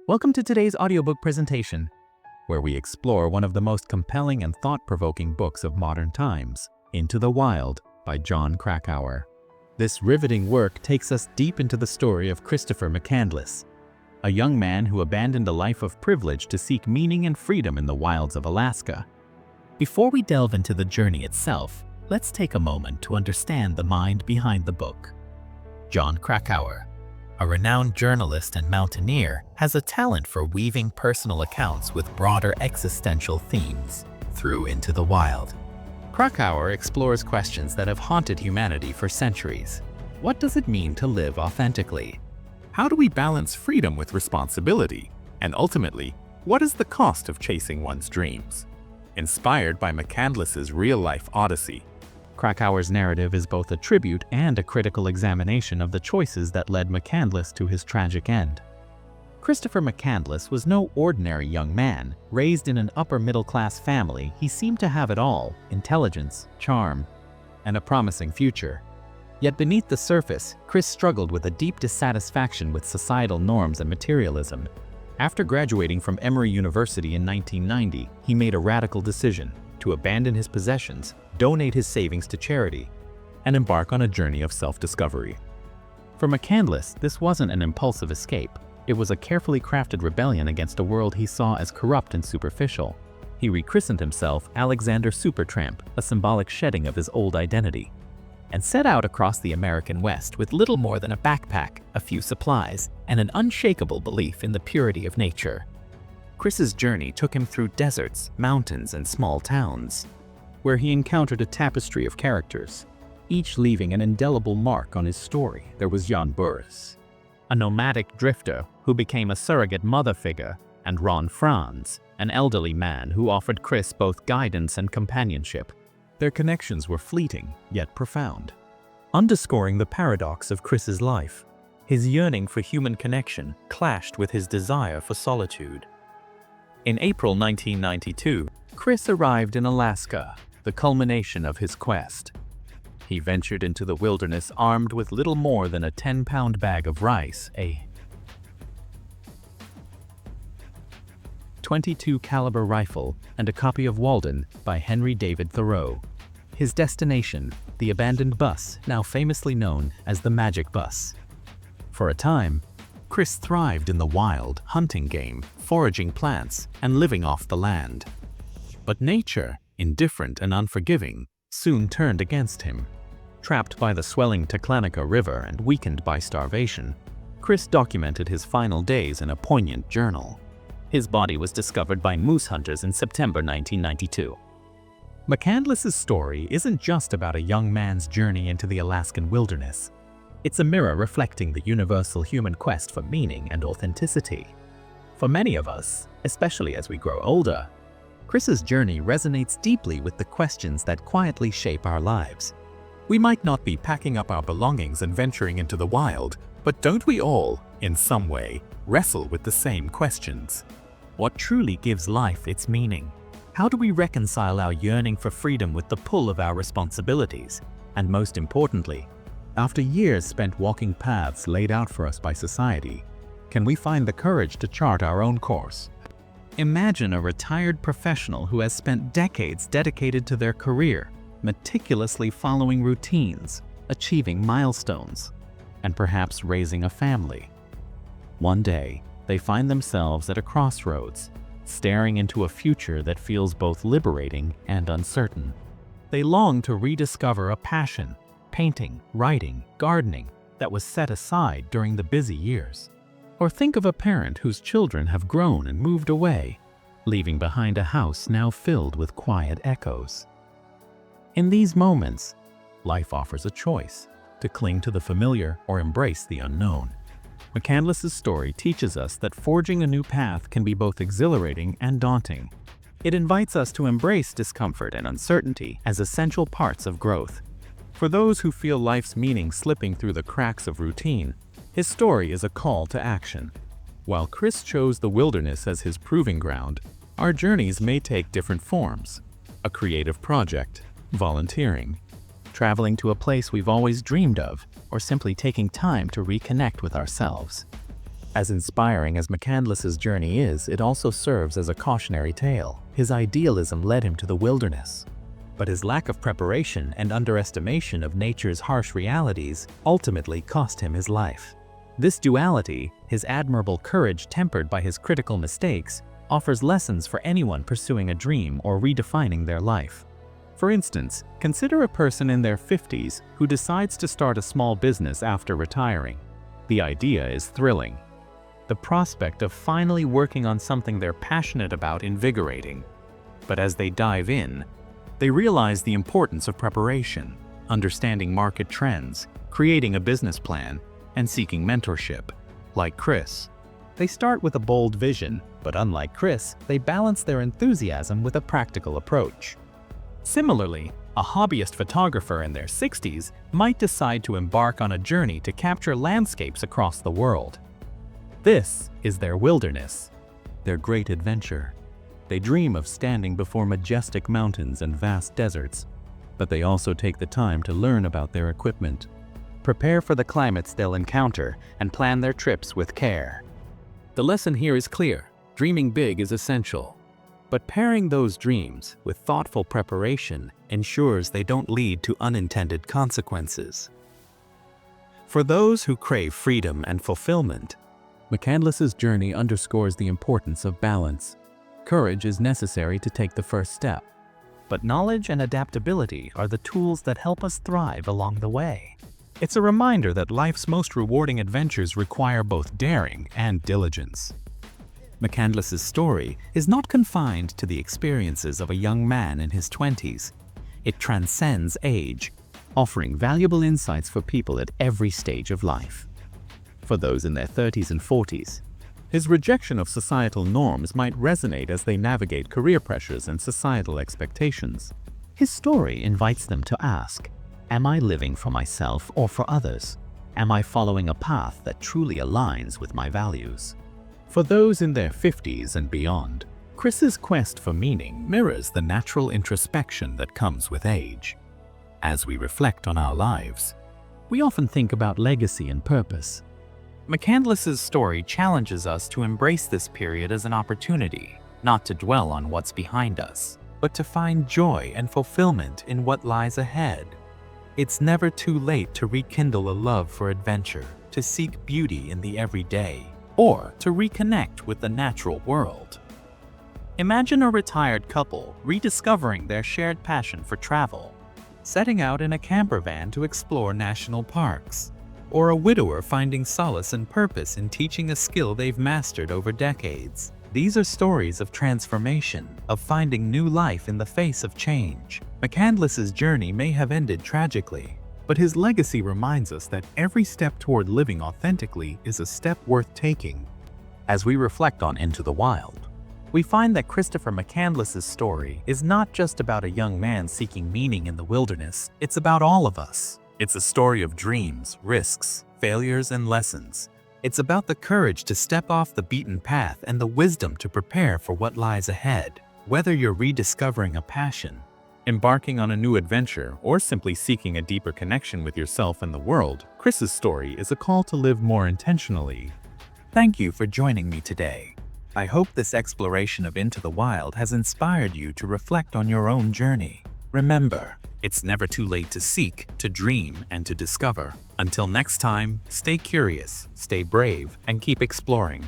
Welcome to today's audiobook presentation, where we explore one of the most compelling and thought-provoking books of modern times, Into the Wild by Jon Krakauer. This riveting work takes us deep into the story of Christopher McCandless, a young man who abandoned a life of privilege to seek meaning and freedom in the wilds of Alaska. Before we delve into the journey itself, let's take a moment to understand the mind behind the book. Jon Krakauer, a renowned journalist and mountaineer, has a talent for weaving personal accounts with broader existential themes through Into the Wild. Krakauer explores questions that have haunted humanity for centuries. What does it mean to live authentically? How do we balance freedom with responsibility? And ultimately, what is the cost of chasing one's dreams? Inspired by McCandless's real-life odyssey, Krakauer's narrative is both a tribute and a critical examination of the choices that led McCandless to his tragic end. Christopher McCandless was no ordinary young man. Raised in an upper-middle-class family, he seemed to have it all: intelligence, charm, and a promising future. Yet beneath the surface, Chris struggled with a deep dissatisfaction with societal norms and materialism. After graduating from Emory University in 1990, he made a radical decision to abandon his possessions, donate his savings to charity, and embark on a journey of self-discovery. For McCandless, this wasn't an impulsive escape. It was a carefully crafted rebellion against a world he saw as corrupt and superficial. He rechristened himself Alexander Supertramp, a symbolic shedding of his old identity, and set out across the American West with little more than a backpack, a few supplies, and an unshakable belief in the purity of nature. Chris's journey took him through deserts, mountains, and small towns, where he encountered a tapestry of characters, each leaving an indelible mark on his story. There was Jan Burris, a nomadic drifter who became a surrogate mother figure, and Ron Franz, an elderly man who offered Chris both guidance and companionship. Their connections were fleeting, yet profound, underscoring the paradox of Chris's life. His yearning for human connection clashed with his desire for solitude. In April 1992, Chris arrived in Alaska, the culmination of his quest. He ventured into the wilderness armed with little more than a 10-pound bag of rice, a .22 caliber rifle, and a copy of Walden by Henry David Thoreau. His destination, the abandoned bus, now famously known as the Magic Bus. For a time, Chris thrived in the wild, hunting game, foraging plants, and living off the land. But nature, indifferent and unforgiving, soon turned against him. Trapped by the swelling Teclanica River and weakened by starvation, Chris documented his final days in a poignant journal. His body was discovered by moose hunters in September 1992. McCandless's story isn't just about a young man's journey into the Alaskan wilderness. It's a mirror reflecting the universal human quest for meaning and authenticity. For many of us, especially as we grow older, Chris's journey resonates deeply with the questions that quietly shape our lives. We might not be packing up our belongings and venturing into the wild, but don't we all, in some way, wrestle with the same questions? What truly gives life its meaning? How do we reconcile our yearning for freedom with the pull of our responsibilities? And most importantly, after years spent walking paths laid out for us by society, can we find the courage to chart our own course? Imagine a retired professional who has spent decades dedicated to their career, meticulously following routines, achieving milestones, and perhaps raising a family. One day, they find themselves at a crossroads, staring into a future that feels both liberating and uncertain. They long to rediscover a passion, painting, writing, gardening, that was set aside during the busy years. Or think of a parent whose children have grown and moved away, leaving behind a house now filled with quiet echoes. In these moments, life offers a choice: to cling to the familiar or embrace the unknown. McCandless's story teaches us that forging a new path can be both exhilarating and daunting. It invites us to embrace discomfort and uncertainty as essential parts of growth. For those who feel life's meaning slipping through the cracks of routine, his story is a call to action. While Chris chose the wilderness as his proving ground, our journeys may take different forms: a creative project, volunteering, traveling to a place we've always dreamed of, or simply taking time to reconnect with ourselves. As inspiring as McCandless's journey is, it also serves as a cautionary tale. His idealism led him to the wilderness, but his lack of preparation and underestimation of nature's harsh realities ultimately cost him his life. This duality, his admirable courage tempered by his critical mistakes, offers lessons for anyone pursuing a dream or redefining their life. For instance, consider a person in their 50s who decides to start a small business after retiring. The idea is thrilling. The prospect of finally working on something they're passionate about invigorating. But as they dive in, they realize the importance of preparation, understanding market trends, creating a business plan, and seeking mentorship. Like Chris, they start with a bold vision, but unlike Chris, they balance their enthusiasm with a practical approach. Similarly, a hobbyist photographer in their 60s might decide to embark on a journey to capture landscapes across the world. This is their wilderness, their great adventure. They dream of standing before majestic mountains and vast deserts, but they also take the time to learn about their equipment, prepare for the climates they'll encounter, and plan their trips with care. The lesson here is clear: dreaming big is essential, but pairing those dreams with thoughtful preparation ensures they don't lead to unintended consequences. For those who crave freedom and fulfillment, McCandless's journey underscores the importance of balance. Courage is necessary to take the first step, but knowledge and adaptability are the tools that help us thrive along the way. It's a reminder that life's most rewarding adventures require both daring and diligence. McCandless's story is not confined to the experiences of a young man in his 20s. It transcends age, offering valuable insights for people at every stage of life. For those in their 30s and 40s, his rejection of societal norms might resonate as they navigate career pressures and societal expectations. His story invites them to ask, am I living for myself or for others? Am I following a path that truly aligns with my values? For those in their 50s and beyond, Chris's quest for meaning mirrors the natural introspection that comes with age. As we reflect on our lives, we often think about legacy and purpose. McCandless's story challenges us to embrace this period as an opportunity, not to dwell on what's behind us, but to find joy and fulfillment in what lies ahead. It's never too late to rekindle a love for adventure, to seek beauty in the everyday, or to reconnect with the natural world. Imagine a retired couple rediscovering their shared passion for travel, setting out in a camper van to explore national parks, or a widower finding solace and purpose in teaching a skill they've mastered over decades. These are stories of transformation, of finding new life in the face of change. McCandless's journey may have ended tragically, but his legacy reminds us that every step toward living authentically is a step worth taking. As we reflect on Into the Wild, we find that Christopher McCandless's story is not just about a young man seeking meaning in the wilderness, it's about all of us. It's a story of dreams, risks, failures, and lessons. It's about the courage to step off the beaten path and the wisdom to prepare for what lies ahead. Whether you're rediscovering a passion, embarking on a new adventure, or simply seeking a deeper connection with yourself and the world, Chris's story is a call to live more intentionally. Thank you for joining me today. I hope this exploration of Into the Wild has inspired you to reflect on your own journey. Remember, it's never too late to seek, to dream, and to discover. Until next time, stay curious, stay brave, and keep exploring.